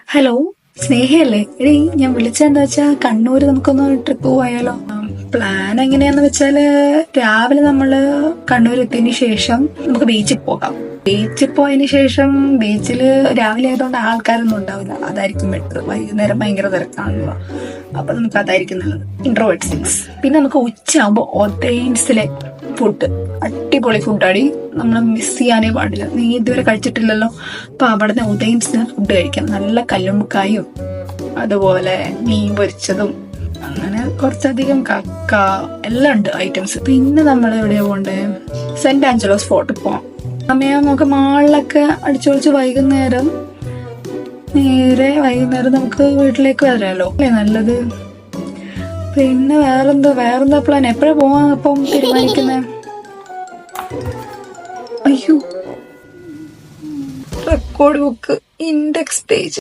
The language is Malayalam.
ഹലോ, സ്നേഹയല്ലേ? എടീ, ഞാൻ വിളിച്ചെന്താ വെച്ചാ കണ്ണൂര് നമുക്കൊന്ന് ട്രിപ്പ് പോയാലോ? പ്ലാൻ എങ്ങനെയാന്ന് വെച്ചാല് രാവിലെ നമ്മള് കണ്ണൂർ എത്തിയതിനു ശേഷം നമുക്ക് ബീച്ചിൽ പോകാം. ബീച്ചിൽ പോയതിനു ശേഷം ബീച്ചില് രാവിലെ ആയതുകൊണ്ട് ആൾക്കാരൊന്നും ഉണ്ടാവില്ല, അതായിരിക്കും ബെറ്റർ. വൈകുന്നേരം ഭയങ്കര തിരക്കാണല്ലോ, അപ്പൊ നമുക്ക് അതായിരിക്കും നല്ലത്. Introvert things. പിന്നെ നമുക്ക് ഉച്ചയാകുമ്പോ ഒതേൻസിലെ ഫുഡ്, അടിപൊളി ഫുഡാടി, നമ്മൾ മിസ് ചെയ്യാനേ പാടില്ല. നീ ഇതുവരെ കഴിച്ചിട്ടില്ലല്ലോ, അപ്പൊ അവിടുന്ന് ഉദയൻസിന് ഫുഡ് കഴിക്കാം. നല്ല കല്ലുമ്മക്കായും അതുപോലെ മീൻ പൊരിച്ചതും അങ്ങനെ കുറച്ചധികം കക്ക എല്ലാം ഉണ്ട് ഐറ്റംസ്. പിന്നെ നമ്മൾ എവിടെയാ പോണ്ടേ? സെന്റ് ആഞ്ചലോസ് ഫോർട്ടിൽ പോവാം. സമയം നമുക്ക് മാളിലൊക്കെ അടിച്ചൊളിച്ച് വൈകുന്നേരം നമുക്ക് വീട്ടിലേക്ക് വരാമല്ലോ, അല്ലേ നല്ലത്? പിന്നെ വേറെന്താ പ്ലാൻ? എപ്പോഴാ പോവാ അപ്പം തീരുമാനിക്കുന്നേ? അയ്യോ, റെക്കോർഡ് ബുക്ക്, ഇൻഡെക്സ് പേജ്.